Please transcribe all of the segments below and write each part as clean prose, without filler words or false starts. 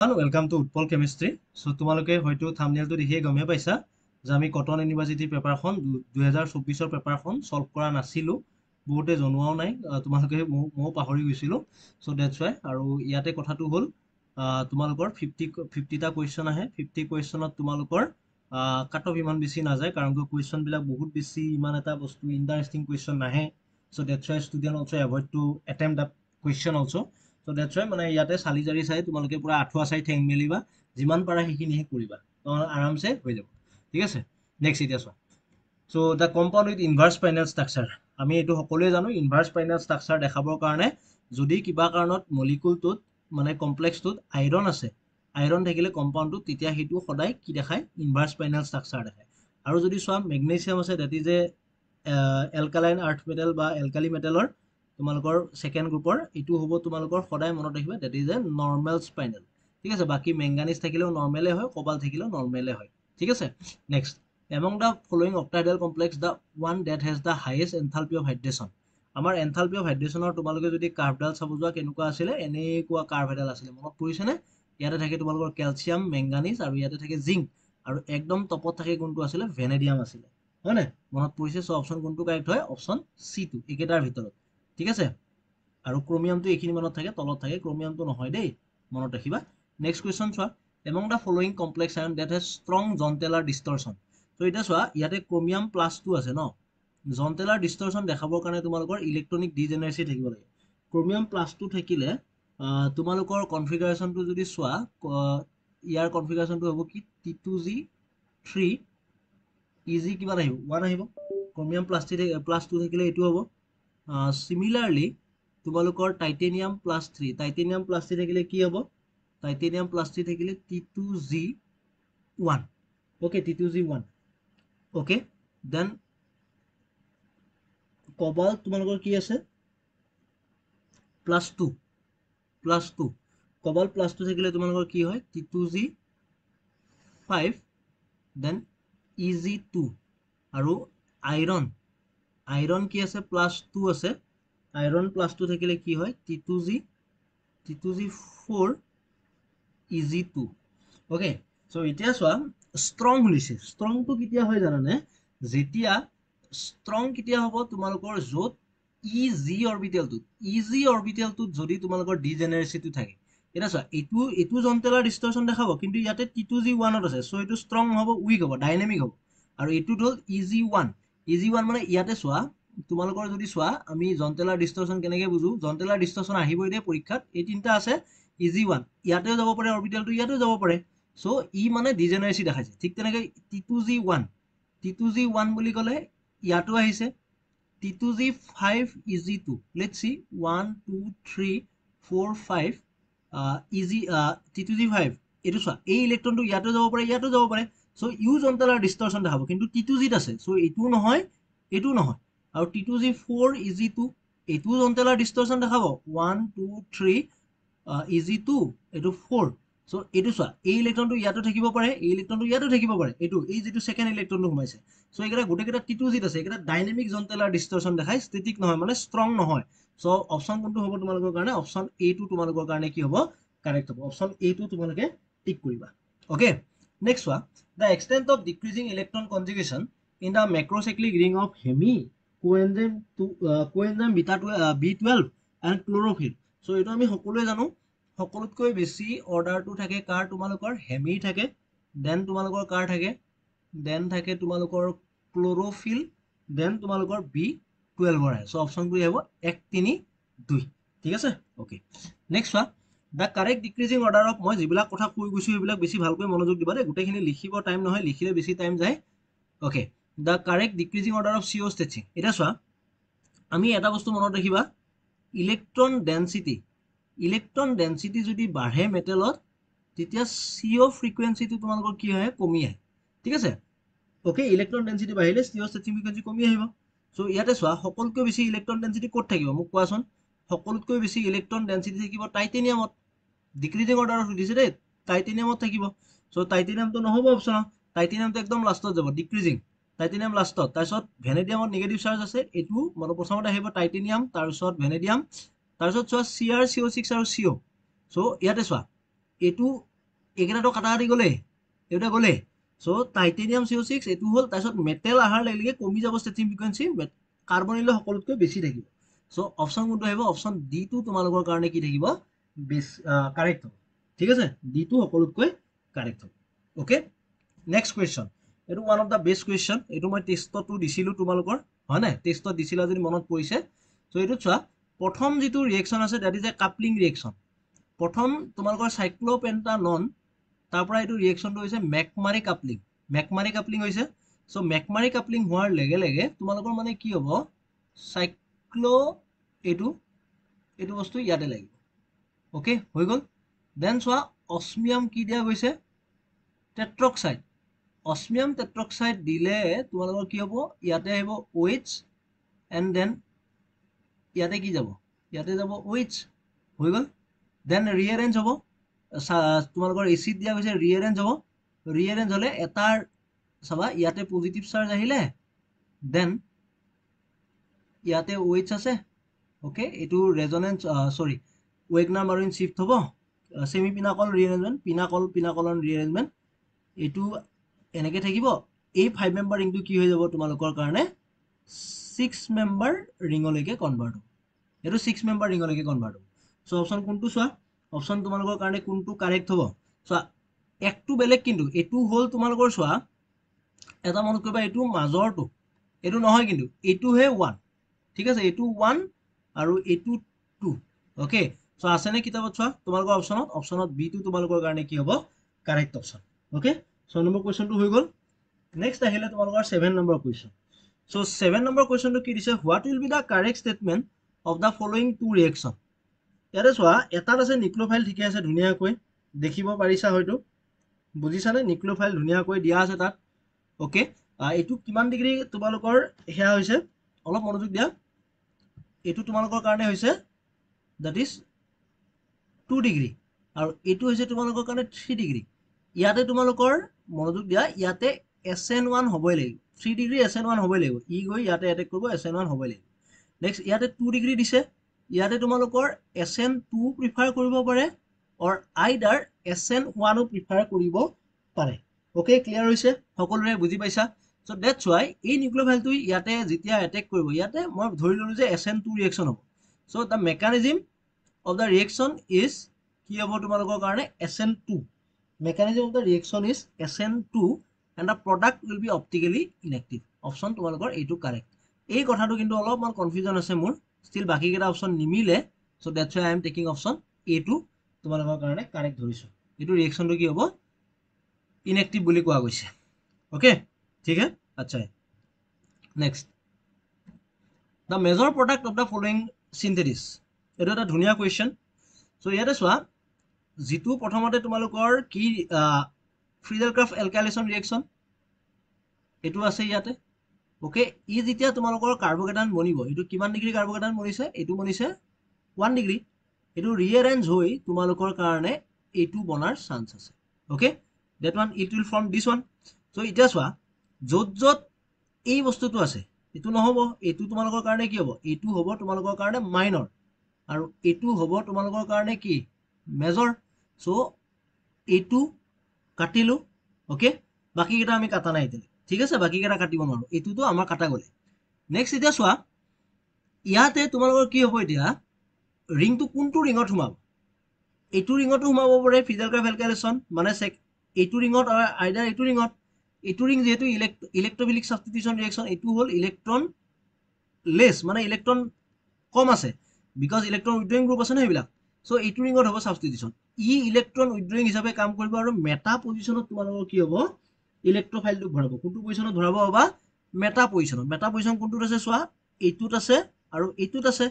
Welcome to Utpol Chemistry. So তোমালোকে হয়তো থাম্বনেইলটো দেখিয়ে গমে পাইছা যে আমি কটন ইউনিভাৰ্চিটি পেপাৰখন 2024 পেপাৰখন সলভ কৰা নাছিলো বহুতে জনোৱাও নাই তোমালোকে মই পাহৰি গৈছিলো সো দ্যাটস হোৱাই আৰু ইয়াতে কথাটো হ'ল তোমালোকৰ 50টা কোৱেশ্চন আহে 50 কোৱেশ্চনত তোমালোকৰ কাট অফ ইমান বেছি নাযায় কাৰণ কোৱেশ্চন বিলাক বহুত বেছি ইমান এটা বস্তু ইন্টাৰেষ্টিং কোৱেশ্চন নাহে so that's why student also avoid to attempt that question also so that's why মানে ইয়াতে চালি জাৰি চাই তোমালোকে পুৰা আঠুৱা চাই ঠেং মেলিবা যিমান পাৰা সেইখিনিহে কৰিবা আৰামছে হৈ যাব ঠিক আছে নেক্সট এতিয়া চোৱা so the compound with inverse final structure আমি এইটো সকলোৱে জানো ইনভাৰ্স ফাইনেল ষ্ট্ৰাকচাৰ দেখাবৰ কাৰণে যদি কিবা কাৰণত মলিকুলটোত মানে কমপ্লেক্সটোত আইৰণ আছে আইৰণ থাকিলে কম্পাউণ্ডটোত তেতিয়া সেইটো সদায় কি দেখায় ইনভাৰ্স ফাইনেল ষ্ট্ৰাকচাৰ দেখায় আৰু যদি চোৱা মেগনেছিয়াম আছে that is a alkaline earth metal বা এলকালি মেটেলৰ তোমালোকৰ সেকেন্ড গ্ৰুপৰ এইটো হ'ব তোমালোকৰ সদায় মনত ৰাখিবা that is a normal spinal ঠিক আছে বাকি মেংগানিজ থাকিলেও নৰ্মেলে হয় কবাল থাকিলেও নৰ্মেলে হয় ঠিক আছে next among the following octahedral complex the one that has the highest enthalpy of hydration আমাৰ enthalpy of hydration তোমালোকে যদি কাৰ্ভডাল চাব যোৱা কেনেকুৱা আছিল এনেকুৱা কাৰ্ভ এডাল আছিল মনত পৰিছে নে ইয়াতে থাকে তোমালোকৰ ক্যালসিয়াম মেংগানিজ আৰু ইয়াতে থাকে জিংক আৰু একদম টপত থাকে কোনটো আছিল ভেনেডিয়াম আছিল হয় না মনত পৰিছে সো অপচন কোনটো কাৰেক্ট হয় অপচন সি টু একেটাৰ ভিতৰত ঠিক আছে আৰু ক্ৰোমিয়ামটো এইখিনি মানত থাকে তলত থাকে ক্ৰোমিয়ামটো নহয় দেই মনত ৰাখিবা নেক্সট কোৱেশ্চন চোৱা among the following complex ion that has strong জন্টেলাৰ ডিষ্টৰচন তো এটা চোৱা ইয়াতে ক্ৰোমিয়াম প্লাছটো আছে ন জন্টেলাৰ ডিষ্টৰচন দেখাবৰ কাৰণে তোমালোকৰ ইলেক্ট্ৰনিক ডিজেনাৰেসি থাকিব লাগে ক্ৰোমিয়াম প্লাছটো থাকিলে তোমালোকৰ কনফিগাৰেশনটো যদি চোৱা ইয়াৰ কনফিগাৰেশনটো হ'ব কি T2G3 ইজি কিমান আহিব 1 আহিব ক্ৰোমিয়াম প্লাছটো থাকিলে এইটো হ'ব similarly তোমালোকৰ টাইটেনিয়াম প্লাছ 3 টাইটেনিয়াম প্লাছ 3 থাকিলে কি হ'ব টাইটেনিয়াম প্লাছ 3 থাকিলে T2G1 okay T2G1 okay then cobalt তোমালোকৰ কি আছে +2 কোবাল্ট +2 থাকিলে তোমালোকৰ কি হয় T2G5 then EG2 আৰু আইৰন কি আছে +2 আছে আইৰন +2 থাকিলে কি হয় T2G4 EG2 ওকে সো এতিয়া চোৱা ষ্ট্ৰং হৈছে ষ্ট্ৰংটো কেতিয়া হয় জানানে যেতিয়া ষ্ট্ৰং কেতিয়া হ'ব তোমালোকৰ য'ত ইজি অৰবিটেলটোত যদি তোমালোকৰ ডিজেনাৰেসিটো থাকে এটা চোৱা এইটো জন্টেলাৰ ডিষ্টৰচন দেখাব কিন্তু ইয়াতে T2G1 ত আছে সো এইটো ষ্ট্ৰং হ'ব উইক হ'ব ডাইনামিক হ'ব আৰু এইটো হ'ল EG1 মানে ইয়াতে চোৱা তোমালোকৰ যদি চোৱা আমি জন্টেলাৰ ডিষ্টৰচন কেনেকৈ বুজো জন্টেলাৰ ডিষ্টৰচন আহিবই দে পৰীক্ষাত এই তিনটা আছে EG1 ইয়াতেও যাব পাৰে অৰবিটেলটো ইয়াতেও যাব পাৰে সো ই মানে ডিজেনাৰেসি দেখাইছে ঠিক তেনেকৈ T2G1 বুলি ক'লে ইয়াতো আহিছে T2G5 EG2 let's see 1 2 3 4 5 T2G5 এইটো চোৱা এই ইলেক্ট্ৰনটো ইয়াতো যাব পাৰে সো ইউ জন্টেলাৰ ডিষ্টৰচন দেখাব কিন্তু T2G ত আছে সো এইটোও নহয় আৰু T2G4 EG2 এইটো জন্টেলাৰ ডিষ্টৰচন দেখাব 1 2 3 EG2 এইটো 4 সো এইটো চোৱা এই ইলেক্ট্ৰনটো ইয়াতো থাকিব পাৰে এই ইলেক্ট্ৰনটো ইয়াতো থাকিব পাৰে এইটো এই যেটো সেকেন্ড ইলেক্ট্ৰনটো সোমাইছে সো এইকেইটা গোটেইকেইটা T2G ত আছে এইকেইটা ডাইনামিক জন্টেলাৰ ডিষ্টৰচন দেখাই ষ্টেটিক নহয় মানে ষ্ট্ৰং নহয় সো অপচন কোনটো হ'ব তোমালোকৰ কাৰণে অপচন এ টো তোমালোকৰ কাৰণে কি হ'ব কাৰেক্ট হ'ব অপচন এ টো তোমালোকে টিক কৰিবা ওকে নেক্সট ওয়া the extent of decreasing electron conjugation in the macrocyclic ring of hemi coenzyme B12 and chlorophyll so এইটো আমি সকলোৱে জানো সকলোতকৈ বেছি অৰ্ডাৰটো থাকে কাৰ তোমালোকৰ হেমি থাকে দেন তোমালোকৰ কাৰ থাকে দেন থাকে তোমালোকৰ ক্লোৰোফিল দেন তোমালোকৰ B12 ৰ সো অপচনটো হ'ব 1 3 2 ঠিক আছে ওকে নেক্সট ওয়া the correct decreasing order of মই যিবিলাক কথা কৈ গৈছো এইবিলাক বেছি ভালকৈ মনোযোগ দিবা দে গোটেইখিনি লিখিব টাইম নহয় লিখিলে বেছি টাইম যায় okay the correct decreasing order of CO stretching এটা চোৱা আমি এটা বস্তু মনত ৰাখিবা ইলেক্ট্ৰন ডেন্সিটি যদি বাঢ়ে মেটেলত তেতিয়া CO ফ্ৰিকুৱেন্সিটো তোমালোকৰ কি হয় কমি আহে ঠিক আছে ওকে ইলেক্ট্ৰন ডেন্সিটি বাঢ়িলে CO stretching ফ্ৰিকুৱেন্সি কমি আহিব সো ইয়াতে চোৱা সকলোতকৈ বেছি ইলেক্ট্ৰন ডেন্সিটি ক'ত থাকিব মোক কোৱাচোন সকলোতকৈ বেছি ইলেক্ট্ৰন ডেন্সিটি থাকিব টাইটেনিয়ামত ডিক্ৰিজিং অৰ্ডাৰত দিছে দেই টাইটেনিয়ামত থাকিব সো টাইটেনিয়ামটো নহব অপচন টাইটেনিয়ামটো একদম লাষ্টত যাব ডিক্ৰিজিং টাইটেনিয়াম লাষ্টত তাৰপিছত ভেনেডিয়ামত নেগেটিভ চাৰ্জ আছে এইটো মানে প্ৰথমতে আহিব টাইটেনিয়াম তাৰপিছত ভেনেডিয়াম তাৰপিছত চোৱা Cr CO6 আৰু CO সো ইয়াতে চোৱা এইটো এইকেইটাটো কাটা কাটি গ'লে এইটা গ'লে সো টাইটেনিয়াম CO6 এইটো হ'ল তাৰপিছত মেটেল আহাৰ লাগিলে কমি যাব ষ্টেটিং ফ্ৰিকুৱেঞ্চি কাৰ্বনিলে সকলোতকৈ বেছি থাকিব সো অপশ্যন কোনটো আহিব অপশ্যন ডি টো তোমালোকৰ কাৰণে কি থাকিব কাৰেক্ট হ'ব ঠিক আছে ডি টো সকলোতকৈ কাৰেক্ট হ'ব ওকে নেক্সট কুৱেশ্যন এইটো one of the best question এইটো মই টেষ্টতো দিছিলোঁ তোমালোকৰ হয় নাই টেষ্টত দিছিলা যদি মনত পৰিছে সো এইটো চোৱা প্ৰথম যিটো ৰিয়েকশ্যন আছে that is a coupling reaction প্ৰথম তোমালোকৰ চাইক্লোপেণ্টানন তাৰ পৰা এইটো ৰিয়েকশ্যনটো হৈছে মেকমাৰি কাপলিং হৈছে সো মেকমাৰি কাপলিং হোৱাৰ লগে লগে তোমালোকৰ মানে কি হ'ব চাইক্লো এইটো বস্তু ইয়াতে লাগিব ওকে হৈ গ'ল দেন চোৱা অস্মিয়াম কি দিয়া গৈছে টেট্ৰক্সাইড অস্মিয়াম টেট্ৰক্সাইড দিলে তোমালোকৰ কি হ'ব ইয়াতে আহিব OH এণ্ড দেন ইয়াতে কি যাব ইয়াতে যাব OH হৈ গ'ল দেন ৰিএৰেঞ্জ হ'ব তোমালোকৰ এচিড দিয়া গৈছে ৰিএৰেঞ্জ হ'লে এটাৰ চাবা ইয়াতে পজিটিভ চাৰ্জ আহিলে দেন ইয়াতে OH আছে ওকে এইটো ৰেজনেন্স সৰি ৱেগনাৰ মাৰুইন শিফ্ট হ'ব সেমি পিনাকল পিনাকলন ৰিএৰেঞ্জমেন্ট এইটো এনেকে থাকিব এই 5 মেম্বাৰ ৰিংটো কি হৈ যাব তোমালোকৰ কাৰণে 6 মেম্বাৰ ৰিঙলৈকে কনভাৰ্ট হ'ব এইটো 6 মেম্বাৰ ৰিঙলৈকে কনভাৰ্ট হ'ব সো অপশ্যন কোনটো চোৱা অপশ্যন তোমালোকৰ কাৰণে কোনটো কাৰেক্ট হ'ব চোৱা একটো বেলেগ কিন্তু এইটো হ'ল তোমালোকৰ চোৱা এটা মনত কৰিবা এইটো মাজৰটো এইটো নহয় কিন্তু এইটোহে 1 ঠিক আছে এইটো 1 আৰু এইটো 2 ওকে সো আছে নে কিতাপত চোৱা তোমালোকৰ অপশ্যনত বি টো তোমালোকৰ কাৰণে কি হ'ব কাৰেক্ট অপশ্যন ওকে 6 নম্বৰ কুৱেশ্যনটো হৈ গ'ল নেক্সট আহিলে তোমালোকৰ 7 নম্বৰ কুৱেশ্যন সো 7 নম্বৰ কুৱেশ্যনটো কি দিছে what will be the correct statement of the following two reaction ইয়াতে চোৱা এটাত আছে নিক্লোফাইল ঠিকে আছে ধুনীয়াকৈ দেখিব পাৰিছা হয়তো বুজিছানে নিক্লোফাইল ধুনীয়াকৈ দিয়া আছে তাত ওকে এইটো কিমান ডিগ্ৰী তোমালোকৰ হেয়া হৈছে অলপ মনোযোগ দিয়া এইটো তোমালোকৰ কাৰণে হৈছে দ্যাট ইজ 2 ডিগ্ৰী আৰু এইটো হৈছে তোমালোকৰ কাৰণে 3 ডিগ্ৰী ইয়াতে তোমালোকৰ মনোযোগ দিয়া ইয়াতে SN1 হ'বই লাগিব 3 ডিগ্ৰী SN1 হ'বই লাগিব ই গৈ ইয়াতে এটেক কৰিব SN1 হ'বই লাগিব নেক্সট ইয়াতে 2 ডিগ্ৰী দিছে ইয়াতে তোমালোকৰ SN2 প্ৰিফাৰ কৰিব পাৰে অৰ আইদাৰ SN1 প্ৰিফাৰ কৰিব পাৰে ওকে ক্লিয়াৰ হৈছে সকলোৰে বুজি পাইছা সো দ্যাটস ওয়াই এই নিউক্লিওফাইলটো ইয়াতে যেতিয়া এটেক কৰিব ইয়াতে মই ধৰি ললো যে SN2 ৰিয়েকশ্যন হ'ব so the mechanism of the reaction is কি হ'ব তোমালোকৰ কাৰণে SN2 mechanism of the reaction is SN2 and the product will be optically inactive option তোমালোকৰ এইটো কাৰেক্ট এই কথাটো কিন্তু অলপমান কনফিউজন আছে মোৰ ষ্টিল বাকি কেইটা অপশ্যন নিমিলে so that's why I am taking option A2 তোমালোকৰ কাৰণে কাৰেক্ট ধৰিছো এইটো ৰিয়েকশ্যনটো কি হ'ব ইনএক্টিভ বুলি কোৱা গৈছে ওকে ঠিক আছে আচ্ছা next the major product of the following synthesis এইটো এটা ধুনীয়া কুৱেশ্যন সো ইয়াতে চোৱা যিটো প্ৰথমতে তোমালোকৰ কি ফ্ৰিজেলক্ৰাফট এলকাইলেশ্যন ৰিয়েকশ্যন এইটো আছে ইয়াতে ওকে ই যেতিয়া তোমালোকৰ কাৰ্বকেটান বনিব এইটো কিমান ডিগ্ৰী কাৰ্বকেটান বনিছে এইটো বনিছে 1 ডিগ্ৰী এইটো ৰিএৰেঞ্জ হৈ তোমালোকৰ কাৰণে এইটো বনাৰ চান্স আছে okay that one it will form this one so এতিয়া চোৱা য'ত এই বস্তুটো আছে এইটো নহ'ব এইটো তোমালোকৰ কাৰণে কি হ'ব এইটো হ'ব তোমালোকৰ কাৰণে মাইনৰ আৰু এইটো হ'ব তোমালোকৰ কাৰণে কি মেজৰ সো এইটো কাটিলো ওকে বাকি কেইটা আমি কাটা নাই এতিয়া ঠিক আছে বাকি কেইটা কাটিব নোৱাৰো এইটোতো আমাৰ কাটা গ'লে নেক্সট এতিয়া চোৱা ইয়াতে তোমালোকৰ কি হ'ব এতিয়া ৰিংটো কোনটো ৰিঙত সোমাব এইটো ৰিঙতো সোমাব পাৰে ফ্ৰিজেলক্ৰাফট এলকাইলেশ্যন মানে এইটো ৰিঙত আইদাৰ এইটো ৰিং যেহেতু ইলেক্ট্ৰফিলিক সাবস্টিটিউশন ৰিয়েকশ্যন এইটো হ'ল ইলেক্ট্ৰন লেছ মানে ইলেক্ট্ৰন কম আছে বিকজ ইলেক্ট্ৰন উইথড্ৰয়িং গ্ৰুপ আছে না এইবিলাক সো এইটো ৰিঙত হ'ব সাবস্টিটিউশন ই ইলেক্ট্ৰন উইথড্ৰয়িং হিচাপে কাম কৰিব আৰু মেটা পজিশনত তোমালোকৰ কি হ'ব ইলেক্ট্ৰফাইলটো ভৰাব কোনটো পজিশনত ভৰাব বা মেটা পজিশন কোনটোত আছে চোৱা এইটোত আছে আৰু এইটোত আছে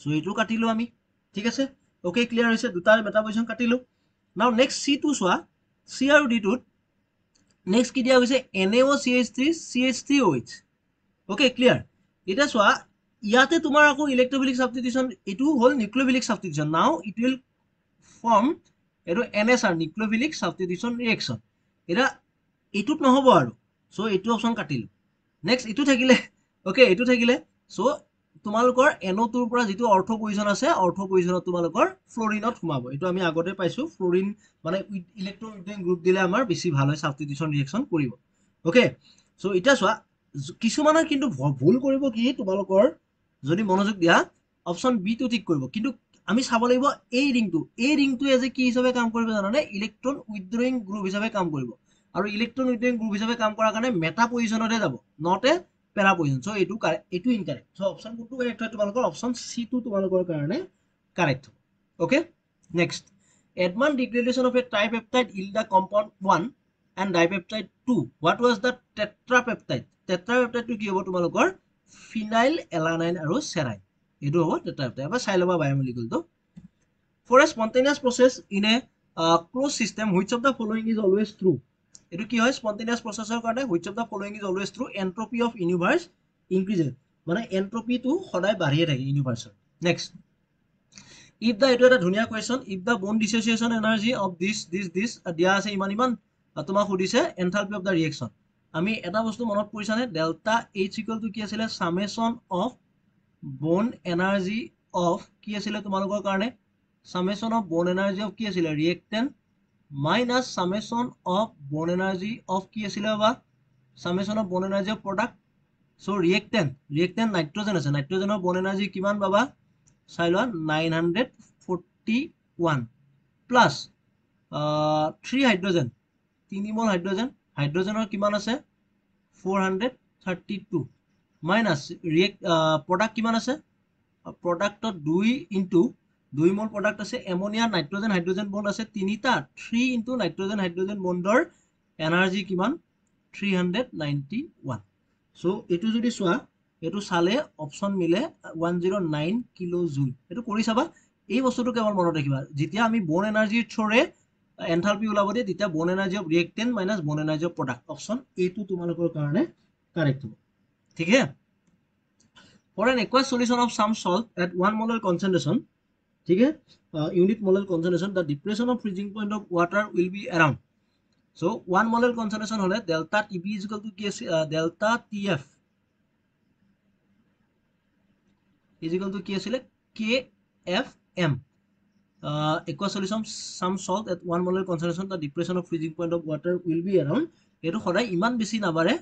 সো এইটো কাটিলো আমি ঠিক আছে ওকে ক্লিয়াৰ হৈছে দুটা মেটা পজিশন কাটিলো নাও নেক্সট C2 চোৱা C আৰু D টোত নেক্সট কি দিয়া হৈছে NaOCH3 CH3OH ওকে ক্লিয়াৰ এটা চোৱা ইয়াতে তোমাৰ আকৌ ইলেক্ট্ৰফিলিক সাবস্টিটিউশন এটো হল নিউক্লিওফিলিক সাবস্টিটিউশন নাও ইট উইল ফৰ্ম এটো NSR নিউক্লিওফিলিক সাবস্টিটিউশন ৰিয়েকশ্যন এটা এটুত নহব আৰু সো এটো অপশন কাটিলো নেক্সট এটো থাকিলে ওকে এটো থাকিলে সো তোমালোকৰ NO2 পৰা যেটো অৰ্থ পজিশন আছে অৰ্থ পজিশনত তোমালোকৰ ফ্লোৰিনত সোমাব এটো আমি আগতে পাইছো ফ্লোৰিন মানে ইলেক্ট্ৰন উইথ গ্ৰুপ দিলে আমাৰ বেছি ভাল হয় সাবস্টিটিউশন ৰিঅ্যাকশন কৰিব ওকে সো এটা সোৱা কিছুমানৰ কিন্তু ভুল কৰিব কি তোমালোকৰ যদি মনোযোগ দিয়া অপশন বি টো ঠিক কৰিব কিন্তু আমি চাব লাগিব এই ৰিংটো এজ কি হিচাপে কাম কৰিব জানানে ইলেক্ট্ৰন উইথড্ৰয়িং গ্ৰুপ হিচাপে কাম কৰিব আৰু ইলেক্ট্ৰন উইথড্ৰয়িং গ্ৰুপ হিচাপে কাম কৰাৰ কাৰণে মেটা পজিশনতে যাব not a para position so এটো ইনকাৰেক্ট সো অপশন কোনটো কাৰেক্ট হয় তোমালোকৰ অপশন সি টো তোমালোকৰ কাৰণে correct okay next Edman degradation of a tripeptide yield the compound 1 and dipeptide 2 what was the tetrapeptide to কি হ'ব তোমালোকৰ phenyl alanine আৰু serine এটো হ'ব tetrapeptide এবাৰ চাই লবা বায়োমলিকুল তো for a spontaneous process in a closed system which of the following is always true এটো কি হয় spontaneous processor কাৰণে which of the following is always true entropy of universe increases মানে entropy টো সদায় বাঢ়িয়ে থাকে universe next if the eto eta dhunia question if the bone dissociation energy of this dia ase iman তোমাক সুধিছে enthalpy of the reaction আমি এটা বস্তু মনত পৰিছানে delta h equal to কি আছিল summation of bone energy of কি আছিল তোমালোকৰ কাৰণে summation of bone energy of কি আছিল reactant minus summation of bone energy of কি আছিল বা summation of bone energy of product so reactant nitrogen আছে nitrogenৰ bone energy কিমান বাবা চাই লোৱা 941 plus 3 hydrogen 3 mol hydrogenৰ কিমান আছে 432 minus product কিমান আছে product 2 into 2 mol product আছে ammonia nitrogen hydrogen bond আছে তিনিটা 3 into nitrogen hydrogen bondৰ energy কিমান 391 so এটো যদি সোয়া এটো সালে অপশন মিলে 109 কিলো জুল এটো কৰি চাবা এই বস্তুটো কেৱল মনত ৰাখিবা যেতিয়া আমি বোন এনাৰ্জি থৰে এনথালপি ওলাব দিয়ে তেতিয়া বোন এনাৰ্জি অফ ৰিএক্টেন্ট মাইনাস বোন energy of product option A টো তোমালোকৰ কাৰণে কাৰেক্ট হ'ব ঠিক আছে for an aqueous solution of some salt at 1 molar concentration ठीक है unit molar concentration the depression of freezing point of water will be around so 1 molar concentration hole delta tb is equal to delta tf is equal to কি আছিল kfm aqueous solution some salt at 1 molar concentration the depression of freezing point of water will be around এটো সদায় ইমান বেছি না বাৰে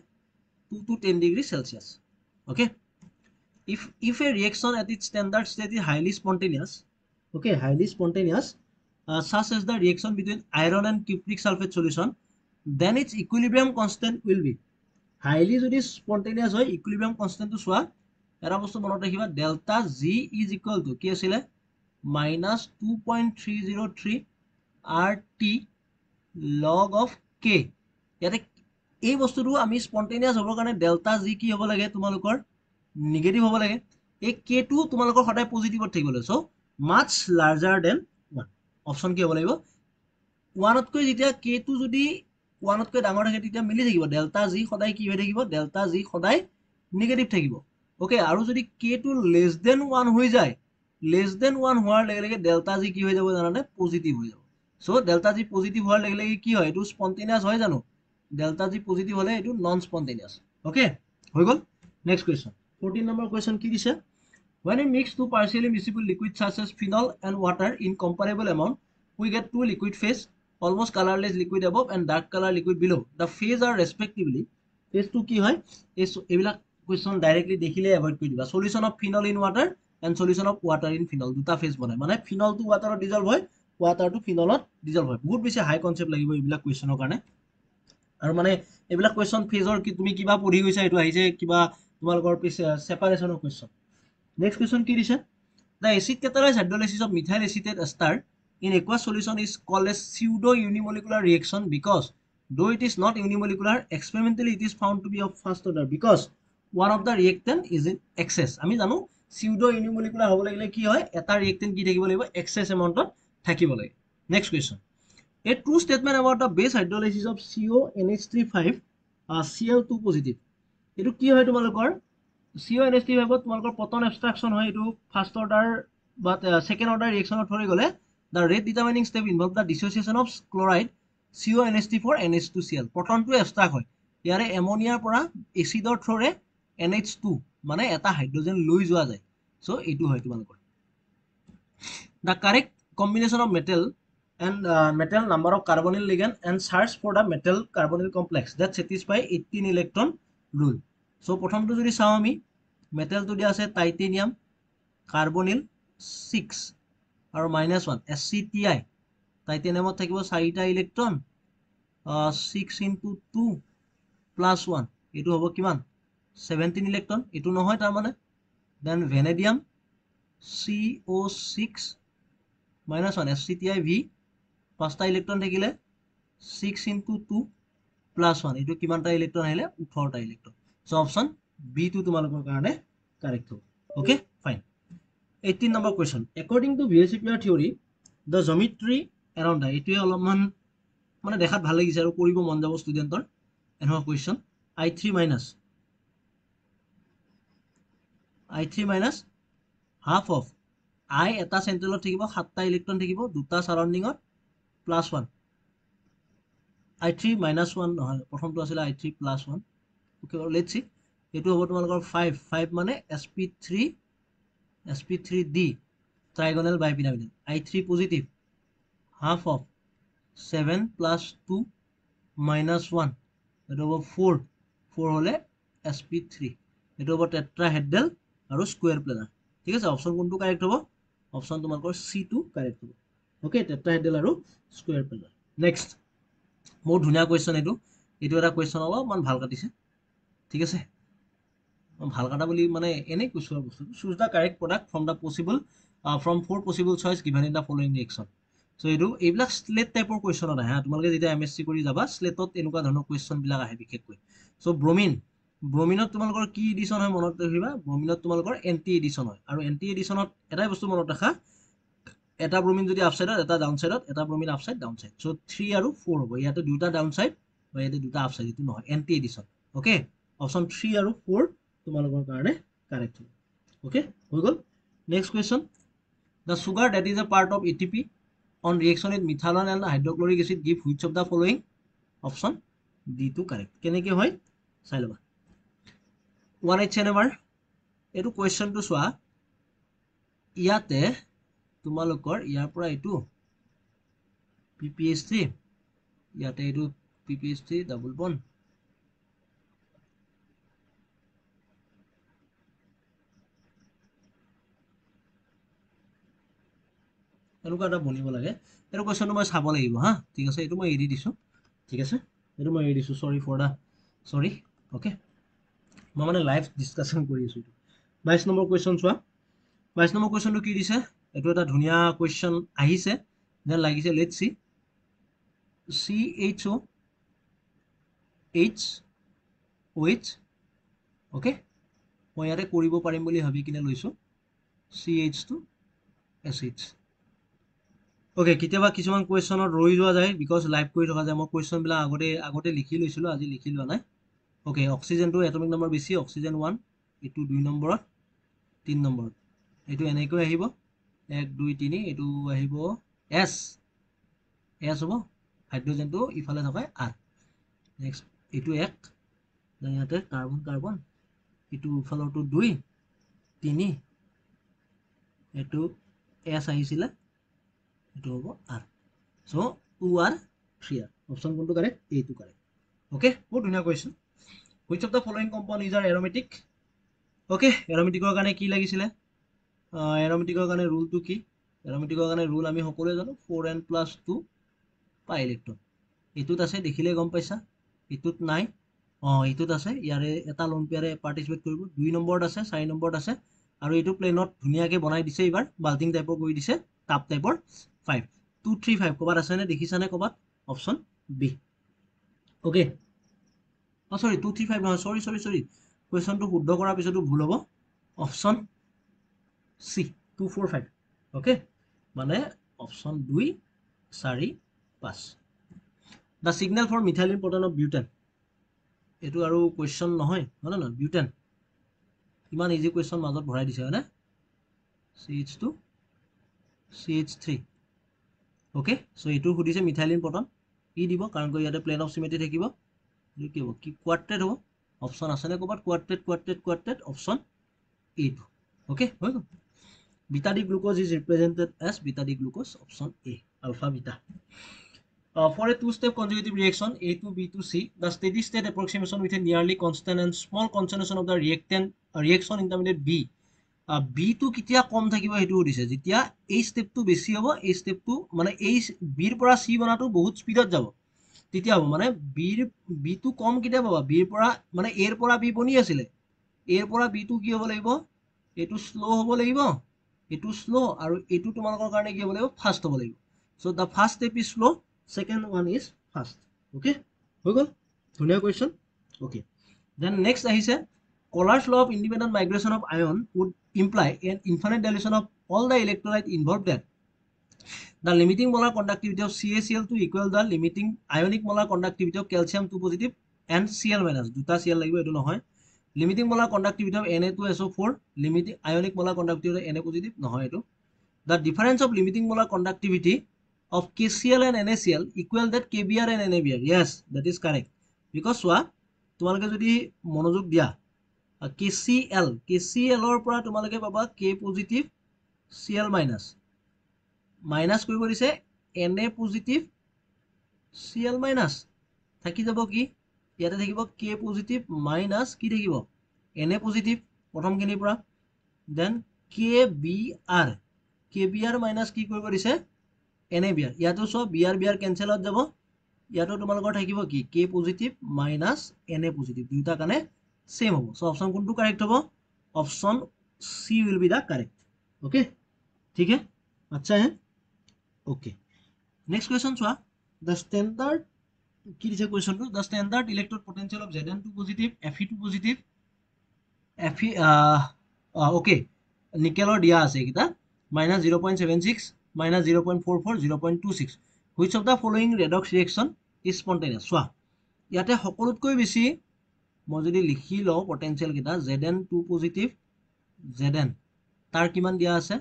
2 to 10 degree celsius okay if a reaction at its standard state is highly spontaneous okay such as the reaction between iron and cupric sulfate solution then its equilibrium constant will be highly যদি spontaneous হয় equilibrium constant to সোয়া এটা বস্তু মনত ৰাখিবা delta G is equal to কি আছিল minus 2.303 RT log of k ইয়াতে এই বস্তুটো আমি স্পন্টেনিয়াস হবৰ কাৰণে ডেল্টা জি কি হ'ব লাগে তোমালোকৰ নেগেটিভ হ'ব লাগে এই k টো তোমালোকৰ সদায় পজিটিভত থাকিব লাগে সো মাচ লাৰ্জাৰ দেন 1 অপশন কি হ'ব লাগিব 1 তকৈ যেতিয়া k টো যদি 1 তকৈ ডাঙৰ থাকে তেতিয়া মিলি থাকিব ডেল্টা জি সদায় কি হৈ থাকিব ডেল্টা জি সদায় নেগেটিভ থাকিব ওকে আৰু যদি k টো লেস দেন 1 হৈ যায় লেস দেন 1 হোৱাৰ লগে লগে ডেল্টা জি কি হৈ যাব জানানে পজিটিভ হৈ যাব সো ডেল্টা জি পজিটিভ হোৱাৰ লগে লগে কি হয় এটো স্পন্টেনিয়াস হয় জানো ডেল্টা জি পজিটিভ হলে এটো নন স্পন্টেনিয়াস ওকে হৈ গল নেক্সট কোৱেশ্চন 14 নম্বৰ কোৱেশ্চন কি দিছে when we mix two partially miscible liquids such as phenol and water in comparable amount we get two liquid phase almost colorless liquid above and dark color liquid below the phase are respectively phase to কি হয় এবিলা question directly দেখিলে avoid কৰি দিবা solution of phenol in water and solution of water in phenol দুটা phase বনায় মানে phenol to water dissolve হয় water to phenol dissolve হয় বহুত বেছি হাই কনসেপ্ট লাগিব এবিলা questionৰ কাৰণে আৰু মানে এবিলা question phase কি তুমি কিবা পঢ়ি গৈছা এটো আহিছে কিবা তোমালোকৰ সেপাৰেশনৰ question next question কি দিছে the acid catalyzed hydrolysis of methyl acetate ester in aqueous solution is called a pseudo unimolecular reaction because though it is not unimolecular experimentally it is found to be of first order because one of the reactant is in excess আমি জানো pseudo unimolecular হ'ব লাগিলে কি হয় এটা reactant কি থাকিব লাগিব excess amount থাকিব লাগে next question a true statement about the base hydrolysis of CONH35 Cl2 positive এটো কি হয় তোমালোকৰ CONH35 তোমালোকৰ proton abstraction হয় এটো first order but second order reaction হৈ গলে the rate determining step involve the dissociation of chloride CONH4 NH2Cl proton to abstract হয় ইয়াৰে ammonia পৰা acid through NH2 মানে এটা হাইড্ৰোজেন লৈ যোৱা যায় সো এইটো হয় তোমালোকৰ the correct combination of metal and metal number of carbonyl ligand and search for the metal carbonyl complex that satisfy 18 electron rule so প্ৰথমটো যদি চাও আমি মেটেলটো দিয়া আছে টাইটেনিয়াম কাৰ্বনিল 6 আৰু -1 SCTI টাইটেনিয়ামত থাকিব 4টা ইলেক্ট্ৰন 6 into 2 plus 1 এইটো হ'ব কিমান 17 ইলেক্ট্ৰন এইটো নহয় তাৰ মানে then vanadium CO6 -1 SCTI V 5টা ইলেক্ট্ৰন থাকিলে 6 into 2 plus 1 এইটো কিমানটা ইলেক্ট্ৰন আহিলে 18টা ইলেক্ট্ৰন সো অপশন বি টো তোমালোকৰ কাৰণে কাৰেক্ট হ'ব okay fine 18 number question according to VSEPR theory the geometry around the এইটোৱে অলপমান মানে দেখাত ভাল লাগিছে আৰু কৰিব মন যাব ষ্টুডেন্টৰ এনেকুৱা question I3 minus half of I এটা চেন্ট্ৰেলত থাকিব 7টা ইলেক্ট্ৰন থাকিব দুটা সাৰাউন্ডিংত +1 I3 -1 নহয় প্ৰথমটো আছিল I3 +1 ওকে লেটস সি এটো হ'ব তোমালোকৰ 5 মানে sp3d trigonal bipyramidal I3 positive half of 7 plus 2 minus 1 এটো হ'ব 4 হলে sp3 এটো হ'ব টেট্ৰাহেড্ৰাল আৰু স্কয়াৰ প্লেনাৰ ঠিক আছে অপশন কোনটো কাৰেক্ট হ'ব অপশন তোমালোকৰ C2 কাৰেক্ট হ'ব ওকে টেট্ৰাহেড্ৰাল আৰু স্কয়াৰ প্লেনাৰ নেক্সট বহুত ধুনীয়া কোৱেশ্চন এইটো এটা কোৱেশ্চন অলপমান ভাল কাটিছে ঠিক আছে ভাল কাটা বুলি মানে এনে কৈছো বস্তু choose the correct product from the possible from 4 possible choice given in the following reaction so এইবিলাক স্লেট টাইপৰ কোৱেশ্চনত আহে তোমালোকে যেতিয়া এমএসসি কৰি যাবা স্লেটত এনেকুৱা ধৰণৰ কোৱেশ্চন বিলাক আহে বিশেষকৈ সো ব্ৰমিনত তোমালোকৰ কি এডিশন হয় মনত ৰাখিবা ব্ৰমিনত তোমালোকৰ এন্টি এডিশন হয় আৰু এন্টি এডিশনত এটাই বস্তু মনত ৰাখা এটা ব্ৰমিন যদি আপ সাইডত এটা ডাউন সাইডত এটা ব্ৰমিন up side down side so 3 আৰু 4 হ'ব ইয়াতে দুটা ডাউন সাইড বা ইয়াতে দুটা আপ সাইড এটো নহয় এন্টি এডিশন ওকে অপশন 3 আৰু 4 তোমালোকৰ কাৰণে কাৰেক্ট হ'ব ওকে হৈ গল next question the sugar that is a part of ATP on reaction with methanol and hydrochloric acid give which of the following option D to correct কেনেকে হয় চাই লবা 1H NMR এটো কোৱেশ্চন টো চোৱা ইয়াতে তোমালোকৰ ইয়াৰ পৰা এটো PPH3 ইয়াতে এটো PPH3 ডাবল বন্ড এনেকুৱা এটা বনিব লাগে এটো কোৱেশ্চনটো মই চাব লাগিব হা ঠিক আছে এটো মই এৰি দিছো ঠিক আছে এটো মই এৰি দিছো সৰি ওকে মই মানে লাইভ ডিসকাশন কৰি আছো 22 নম্বৰ কোৱেশ্চন চোৱা 22 নম্বৰ কোৱেশ্চনটো কি দিছে এটো এটা ধুনীয়া কোৱেশ্চন আহিছে যেন লাগিছে let's see CHO HOH okay মই ইয়াতে কৰিব পাৰিম বুলি ভাবি কিনে লৈছো CH2 SH ওকে কেতিয়াবা কিছুমান কোৱেশ্চনত ৰৈ যোৱা যায় বিকজ লাইভ কৰি থকা যায় মই কোৱেশ্চন বিলাক আগতে লিখি লৈছিলো আজি লিখি লোৱা নাই ওকে অক্সিজেনটো এটমিক নম্বৰ বেছি অক্সিজেন 1 এটো 2 নম্বৰত 3 নম্বৰত এটো এনেকৈ আহিব 1 2 3 এটো আহিব S হ'ব হাইড্ৰোজেনটো ইফালে থাকে R নেক্সট এটো 1 দেন ইয়াতে কাৰ্বন এটো ইফালৰটো 2 3 এটো S আহিছিলে এটো হ'ব R so 2 R 3 R option কোনটো কারেক্ট এইটো কারেক্ট ওকে বহুত ধুনীয়া question which of the following compounds are aromatic okay aromaticৰ কাৰণে কি লাগিছিলে aromaticৰ কাৰণে ৰুলটো কি aromaticৰ কাৰণে ৰুল আমি সকলোৱে জানো 4n + 2 পাই ইলেক্ট্ৰন এটোত আছে দেখিলে গম পাইছা এটোত নাই এটোত আছে ইয়াৰে এটা লোন পেয়াৰে পাৰ্টিসিপেট কৰিব 2 নম্বৰত আছে 4 নম্বৰত আছে আৰু এটো প্লেনত ধুনীয়াকে বনাই দিছে এবাৰ বাল্টিং টাইপৰ কৰি দিছে টাপ টাইপৰ 5 2 3 5 কবাত আছে নে দেখিছানে কবাত অপশন বি ওকে সৰি 2 3 5 নহয় সৰি কোৱেশ্চনটো শুদ্ধ কৰাৰ পিছতো ভুল হ'ব অপশন সি 2 4 5 ওকে মানে option 2 4 5 the signal for methylene proton of butane এটো আৰু কোৱেশ্চন নহয় হয় না বিউটেন ইমান ইজি কোৱেশ্চন মাজত ভৰাই দিছে হয় না CH2 CH3 ওকে সো এটো সুধিছে মিথাইলিন প্ৰটন কি দিব কাৰণ কৈ ইয়াতে প্লেন অফ সিমেট্ৰি থাকিব এটো কি হ'ব কি কোৱাৰ্টেট হ'ব অপশন আছে নে কবাত কোৱাৰ্টেট অপশন এটো ওকে হৈ গ'ল beta d glucose is represented as beta d glucose option A alpha beta for a two-step conjugative reaction A to B to C the steady state approximation with a nearly constant and small concentration of the reactant reaction intermediate B B টো কেতিয়া কম থাকিব হেতু দিছে যেতিয়া এই স্টেপটো বেছি হ'ব এই স্টেপটো মানে এই বিৰ পৰা সি বনাটো বহুত স্পিডত যাব তেতিয়া হ'ব মানে বি টো কম কেতিয়া পাবা বিৰ পৰা মানে এৰ পৰা বি বনি আছিলে এৰ পৰা বি টো কি হ'ব লাগিব এটো স্লো হ'ব লাগিব এটো স্লো আৰু এটো তোমালোকৰ কাৰণে কি হ'ব লাগিব ফাস্ট হ'ব লাগিব so the first step is slow second one is fast okay হৈ গ'ল ধুনীয়া কোৱেশ্চন ওকে দেন নেক্সট আহিছে Collar's law of independent migration of ion would imply an infinite dilution of all the electrolyte involved that the limiting molar conductivity of CaCl to equal the limiting ionic molar conductivity of calcium 2 positive and Cl minus দুটা Cl লাগিব এটো নহয় limiting molar conductivity of Na2SO4 limiting ionic molar conductivity of Na positive নহয় এটো the difference of limiting molar conductivity of KCl and NaCl equal that KBr and NaBr yes that is correct because চোৱা তোমালোকে যদি মনোযোগ দিয়া KCl or পৰা তোমালোকে পাবা K positive Cl minus minus কৰিব দিছে Na positive Cl minus থাকি যাব কি ইয়াতে থাকিব K positive minus কি থাকিব Na positive প্ৰথম খিনিৰ পৰা then KBr minus কি কৰিব দিছে NaBr ইয়াতো সব Br cancel out যাব ইয়াতো তোমালোকৰ থাকিব কি K positive minus Na positive দুটা কানে सेम हो सो ऑप्शन कौन टू करेक्ट हो option C will be the correct okay ठीक है अच्छा है ओके नेक्स्ट क्वेश्चन छुआ द स्टैंडर्ड की दिसे question to the standard electrode potential of Zn2 positive Fe2 positive Fe okay निकेलर दिया আছে কিটা -0.76 -0.44 0.26 which of the following redox reaction is spontaneous छुआ ইয়াতে সকলোতকৈ বেছি মই যদি লিখি লও পটেনশিয়াল কিটা Zn2 পজিটিভ Zn তাৰ কিমান দিয়া আছে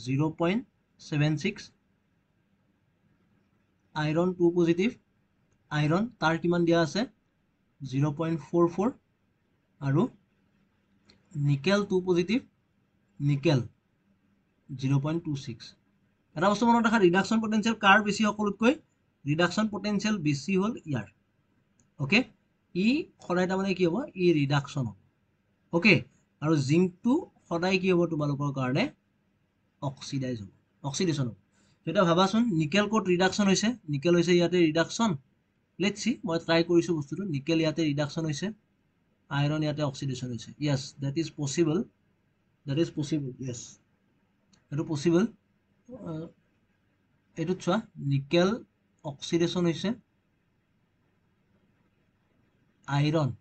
0.76 আইৰন 2 পজিটিভ আইৰন তাৰ কিমান দিয়া আছে 0.44 আৰু নিকেল 2 পজিটিভ নিকেল 0.26 এটা বস্তু মনত ৰাখা ৰিডাকশন পটেনশিয়াল কাৰ বেছি সকলোতকৈ ৰিডাকশন পটেনশিয়াল বেছি হল ইয়াৰ ওকে ই খৰাই তা মানে কি হ'ব ই ৰিডাকশন হ'ব ওকে আৰু জিংক টু খৰাই কি হ'ব তোমালোকৰ কাৰণে অক্সিডাইজ হ'ব অক্সিডেশন হ'ব এটা ভাবাচোন নিকেল কোট ৰিডাকশন হৈছে নিকেল হৈছে ইয়াতে ৰিডাকশন লেটস সি মই ট্ৰাই কৰিছো বস্তুটো নিকেল ইয়াতে ৰিডাকশন হৈছে আইৰন ইয়াতে অক্সিডেশন হৈছে yes that is possible yes এটো পসিবল এটো চোৱা নিকেল অক্সিডেশন হৈছে আইৰন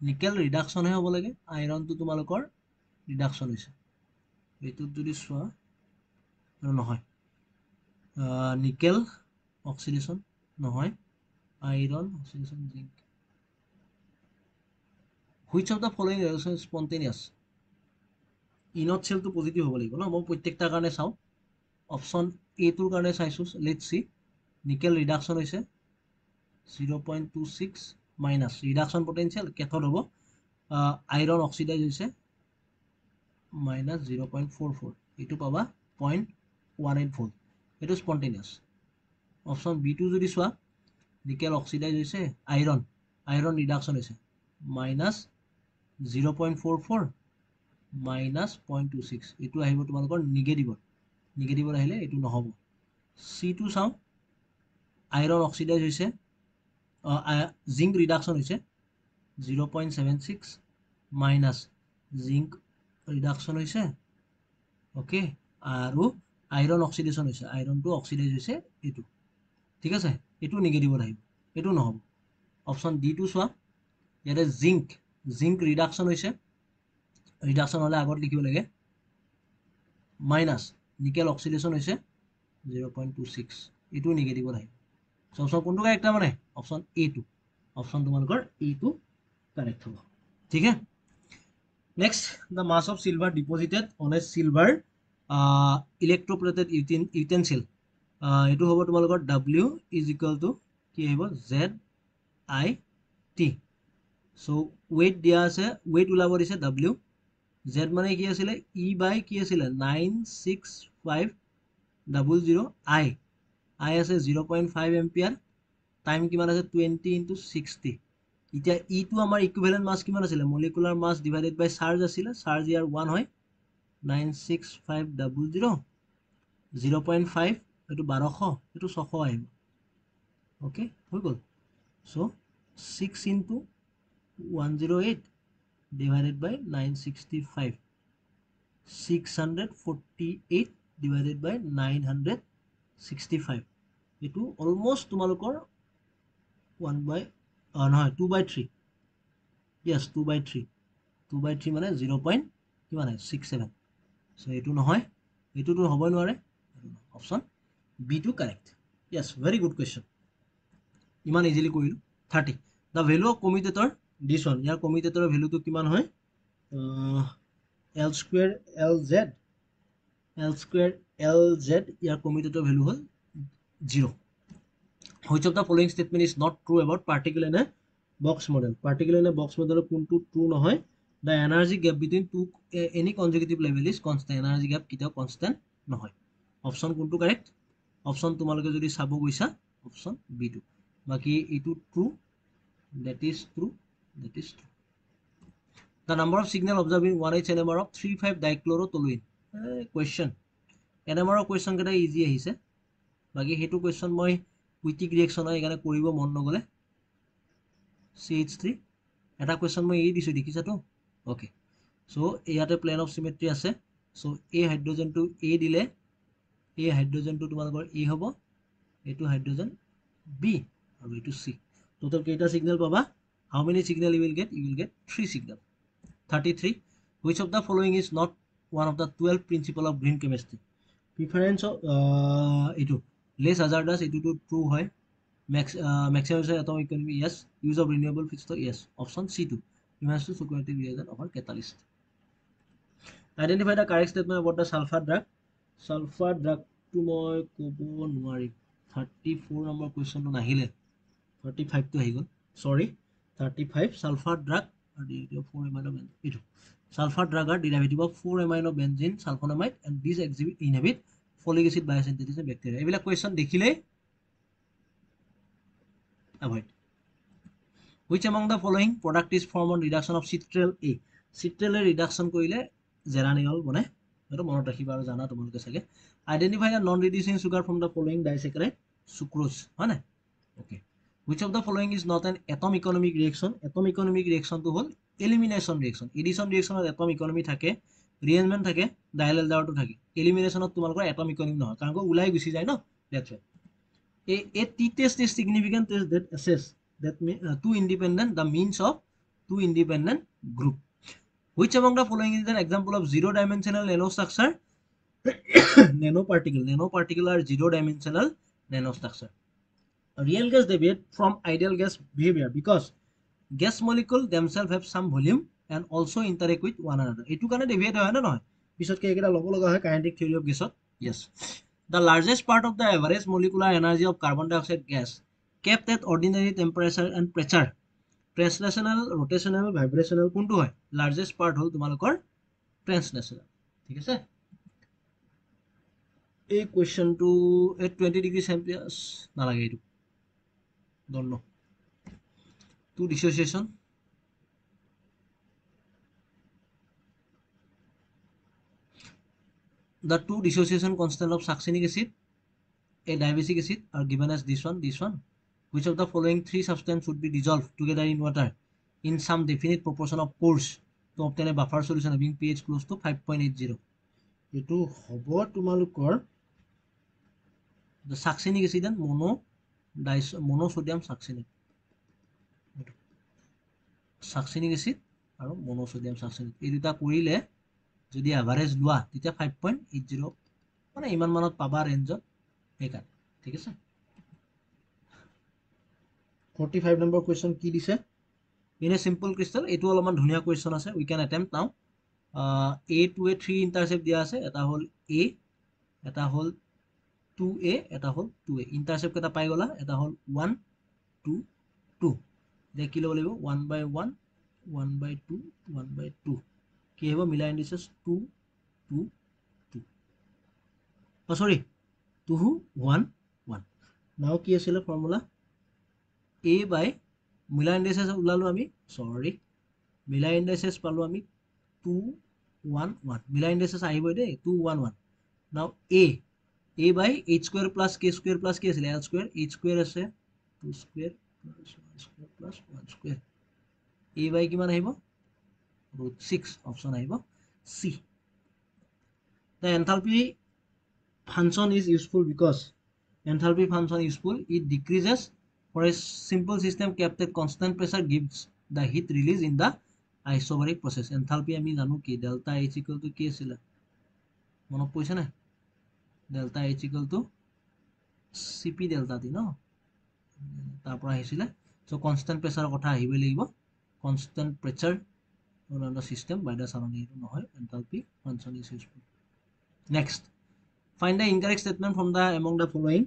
নিকেল ৰিডাকশন হে হ'ব লাগে আইৰন তো তোমালোকৰ ৰিডাকশন হৈছে এটো যদি চোৱা নহয় নিকেল অক্সিডেশন নহয় iron oxidation zinc which of the following reaction is spontaneous ইনত সেল তো পজিটিভ হ'ব লাগিব ন মই প্ৰত্যেকটা কাৰণে চাও অপচন এ টোৰ কাৰণে চাইছো লেটস সি নিকেল ৰিডাকশন হৈছে 0.26 মাইনাস ৰিডাকশন পটেনশিয়াল কেথড হ'ব আইৰন অক্সিডাইজ হৈছে মাইনাস 0.44 এটো পাবা 0.18 ভোল্ট এটো স্পন্টেনিয়াস অপশন বি টু যদি চোৱা নিকেল অক্সিডাইজ হৈছে আইৰন ৰিডাকশন হৈছে মাইনাস 0.44 মাইনাস 0.26 এটো আহিব তোমালোকৰ নিগেটিভ আহিলে এটো নহব সি টু চাও আইৰন অক্সিডাইজ হৈছে জিংক ৰিডাকশন হৈছে 0.76 মাইনাস জিংক ৰিডাকশন হৈছে ওকে আৰু আইৰন অক্সিডেশন হৈছে আইৰন টু অক্সিডাইজ হৈছে এটো ঠিক আছে এটো নিগেটিভ আহিব এটো নহব অপশন ডি টু চোৱা ইয়াতে জিংক ৰিডাকশন হৈছে ৰিডাকশন হলে আগত লিখিব লাগে মাইনাস নিকেল অক্সিডেশন হৈছে 0.26 এটো নিগেটিভ আহিব সো অপশন কোনটো কারেক্ট মানে অপশন এ টু অপশন তোমালোকৰ এ টু কারেক্ট হ'ব ঠিক আছে next the mass of silver deposited on a silver electroplated utensil এটো হ'ব তোমালোকৰ w is equal to কি আহিব z I t so weight দিয়া আছে weight উলাব দিছে w Z মানে কি আছিলে E by কি আছিলে 96500 I আছে 0.5 এম্পিয়াৰ টাইম কিমান আছে 20 into 60 এতিয়া ইটো আমাৰ ইকুইভেলেন্ট মাস কিমান আছিল মলিকুলাৰ মাস ডিভাইডেড বাই চাৰ্জ আছিল চাৰ্জ ইয়াৰ 1 হয় 96500 0.5 এটো 1200 এটো 600 আহিব ওকে হৈ গল so 6 into 108 divided by 965 648 divided by 965 এটো অলমোস্ট তোমালোকৰ 1 by নহয় 2 by 3 yes 2 by 3 2 by 3 মানে 0. কিমান হয় 67 সো এটো নহয় এটোটো হ'বই নোৱাৰে অপচন বি টু correct yes very good question ইমান ইজিলি কৰিলো 30 the value of commutator this one year commutator ভ্যালুটো কিমান হয় L square LZ year commutator value hall 0 which of the following statement is not true about particle in a box model particle in a box model কোনটো true নহয় the energy gap between two any consecutive level is constant energy gap কিটাও constant নহয় option কোনটো correct option তোমালোকে যদি চাব গৈছা option b2 বাকি এটো true that is true the number of signal observed in 1H NMR of 3,5 dichlorotoluene question NMR question কেটা easy আহিছে বাকি হেতু question মই কুইটিক ৰিঅ্যাকশন হয় এখানে কৰিব মন নগলে CH3 এটা question মই এই দিছো দেখিছা তো ওকে সো ইয়াতে প্লেন অফ সিমেট্ৰি আছে সো এই হাইড্ৰোজেনটো A দিলে এই হাইড্ৰোজেনটো তোমালোকৰ A হ'ব এটো হাইড্ৰোজেন B আৰু এটো C টোটাল কেইটা সিগন্যাল পাবা how many signal you will get 3 signal 33 which of the following is not one of the 12 principle of green chemistry preference of etu less hazardous etu to true hoy maximum atomic economy yes use of renewable feedstock yes option C2 remains to security reason of catalyst identify the correct statement about the sulfur drug to moi kobo nwari 34 number question to nahile 35 to higol sorry 35 sulfur drug derivative of 4 amino benzene sulfur drug are derivative of 4 amino benzene sulfonamide and these inhibit folic acid biosynthesis in bacteria ebila question dekhile avoid which among the following product is formed on reduction of citral A citral A reduction koile geraniol bone eto monot rakhiba aru jana tomaloke sage identify the non reducing sugar from the following disaccharide sucrose hane okay which of the following is not an atom economic reaction to hol elimination reaction addition reaction or atom economy thake rearrangement thake dial aldehyde to thake elimination of tumalkor atom economy no karon ko ulai gusi jay no that's why a t test is significant test that assess that two independent the means of two independent group which among the following is an example of zero dimensional nanostructure nanoparticle are zero dimensional nanostructure real gas deviate from ideal gas behavior because gas molecule themselves have some volume and also interact with one another etu kane deviate hoy na noy pisot ke ekita lobo loga hoy kinetic theory of gas yes the largest part of the average molecular energy of carbon dioxide gas kept at ordinary temperature and pressure translational rotational vibrational kuntu hoy largest part hol tumalokor translational thik ase এই question to 20 degree celsius na lage etu don't know two dissociation the two dissociation constant of succinic acid a diabetic acid are given as this one which of the following three substances should be dissolved together in water in some definite proportion of course to obtain a buffer solution having pH close to 5.80 etu hobo tumalukor the succinic acid and monosodium succinic acid আৰু monosodium succinic এই দুটা কৰিলে যদি average লোৱা তেতিয়া 5.80 মানে ইমান মানত পাবা ৰেঞ্জত হেকান ঠিক আছে 45 নম্বৰ কোৱেশ্চন কি দিছে in a simple crystal এটো অলপমান ধুনিয়া কোৱেশ্চন আছে we can attempt now a to a 3 intercept দিয়া আছে এটা হল a এটা হল 2a এটা হল 2a intercept কেটা পাই গলা এটা হল 1 2 2 দেখি লব লাগিব 1 by 1 1 by 2 1 by 2 কি হ'ব মিলাৰ ইণ্ডিচেছ 2 2 2 oh sorry 2 1 1 নাও কি আছিল ফৰ্মুলা a by মিলাৰ ইণ্ডিচেছ ওলালো আমি সৰি মিলাৰ ইণ্ডিচেছ পালো আমি 2 1 1 মিলাৰ ইণ্ডিচেছ আহিব দেই 2 1 1 নাও a by h square plus k square plus কি আছিল l square h square আছে 2 square plus 1 square plus 1 square a by কিমান আহিব root 6 option আহিব c the enthalpy function is useful because enthalpy function useful it decreases for a simple system kept at constant pressure gives the heat release in the isobaric process enthalpy আমি জানো কি delta h equal to কি আছিল মনত পৰিছে না delta h equal to cp delta d no তাৰ পৰা আহিছিল so constant pressure কথা আহিব লাগিব constant pressure on the system by the surrounding নহয় enthalpy function is useful next find the incorrect statement from the among the following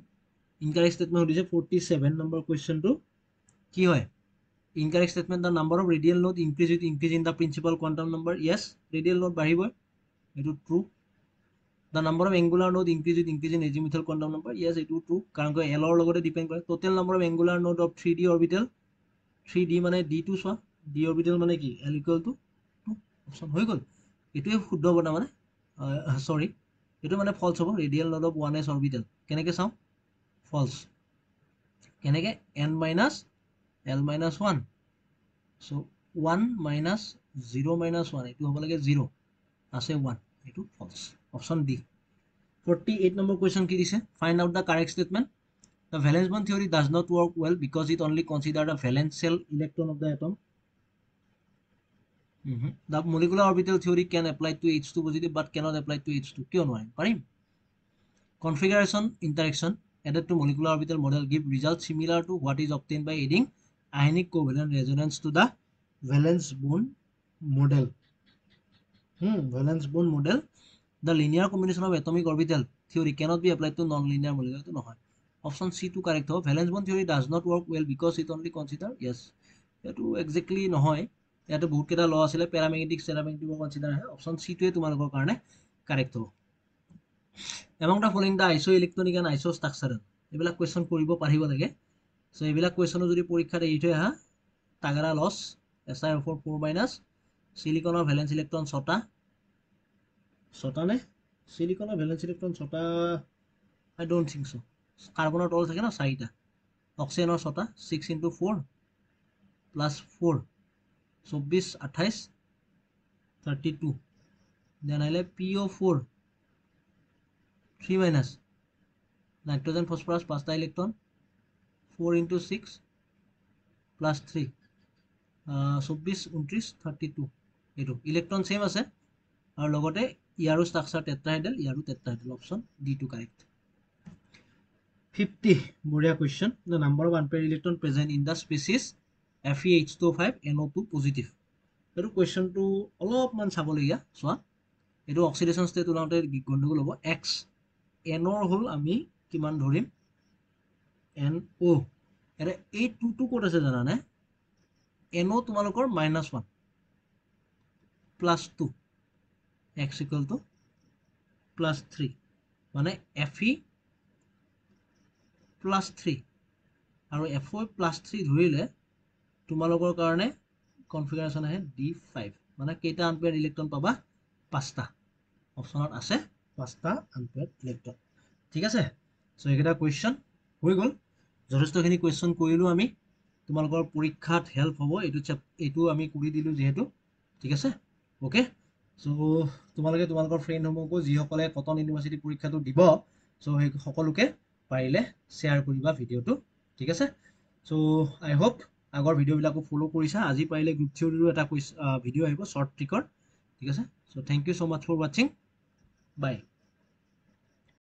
incorrect statement হদিছে 47 number question to কি হয় incorrect statement the number of radial node increase with increase in the principal quantum number yes radial node বাঢ়িব এটো true the number of angular node increase with increase in azimuthal quantum number yes এটো true কাৰণ ক l ৰ লগতে depend কৰে total number of angular node of 3d orbital 3d মানে d2 সোৱা d orbital মানে কি l equal to 2 অপচন হৈ গল এটোৱে শুদ্ধ হ'ব না মানে সৰি এটো মানে ফলস হ'ব radial node of 1s orbital কেনেকে চাও false কেনেকে n minus l minus 1 so 1 minus 0 minus 1 এটো হ'ব লাগে 0 আছে 1 এটো false option d 48 number question কি দিছে find out the correct statement the valence bond theory does not work well because it only considers the valence shell electron of the atom the molecular orbital theory can apply to h2 positive but cannot apply to h2 কিয় নোৱাৰিম পাৰিম configuration interaction added to molecular orbital model give results similar to what is obtained by adding ionic covalent resonance to the valence bond model valence bond model the linear combination of atomic orbital theory cannot be applied to non-linear molecular to নহয় option c to correct ho valence bond theory does not work well because it only consider yes এটো exactly নহয় ইয়াতে বহুত কেটা ল আছিল প্যাৰামেগনেটিক সেৰামেগনেটিক consider হয় option সি টোৱে তোমালোকৰ কাৰণে কাৰেক্ট হ'ব among the following the isoelectronic and isostructural এবিলাক কোৱেশ্চন কৰিব পাৰিব লাগে সো এবিলাক কোৱেশ্চন যদি পৰীক্ষাত এৰি থৈ আহা তাগৰা লস SiO4 4- সিলিকনৰ ভ্যালেন্স ইলেক্ট্ৰন 6টা নে সিলিকনৰ ভ্যালেন্স ইলেক্ট্ৰন 6টা I don't think so কাৰ্বনৰ তল থাকে না 4টা অক্সিজেনৰ 6টা 6 into 4 plus 4 24 28 32 then I like PO4 3 minus nitrogen phosphorus 5টা ইলেক্ট্রন 4 into 6 plus 3 24 29 32 এটো ইলেক্ট্রন সেম আছে আর লগতে ইয়াৰো স্ট্ৰাকচাৰ টেট্ৰাহেড্ৰাল ইয়াৰো টেট্রাহেড্রাল অপশন ডি টু কারেক্ট 50 বঢ়িয়া question the number of unpaired electron present in the species FeH2O5 NO2 positive এটো কোয়েশ্চনটো অলপমান চাবলগিয়া সোয়া এটো অক্সিডেশন স্টেট উলাউতে গন্ডগোল হ'ব x n ৰ হল আমি কিমান ধৰিম NO এৰে এই 2 ক'ত আছে জানা নে NO তোমালোকৰ -1 +2 x equal to +3 মানে Fe +3 আৰু FO +3 ধৰিলে তোমালোকৰ কাৰণে কনফিগাৰেশন আহে D5 মানে কেইটা আনপেয়াৰ্ড ইলেক্ট্ৰন পাবা 5টা অপশনত আছে 5টা আনপেয়াৰ্ড ইলেক্ট্ৰন ঠিক আছে সো এটা কোয়েশ্চন হৈ গল যথেষ্টখিনি কোয়েশ্চন কৰিলো আমি তোমালোকৰ পৰীক্ষাত হেল্প হ'ব এটো আমি কৰি দিলো যেহেতু ঠিক আছে ওকে সো তোমালোকৰ ফ্ৰেন্ড সমূহকো যি সকলে কটন ইউনিভাৰ্সিটি পৰীক্ষাটো দিব সো সেই সকলোকে পাৰিলে শেয়াৰ কৰিবা ভিডিওটো ঠিক আছে সো আই হোপ আগৰ ভিডিও বিলাকো ফলো কৰিছা আজি পাৰিলে গ্ৰুপ থিওৰিৰো এটা ভিডিও আহিব শৰ্ট ট্ৰিকৰ ঠিক আছে so thank you so much for watching by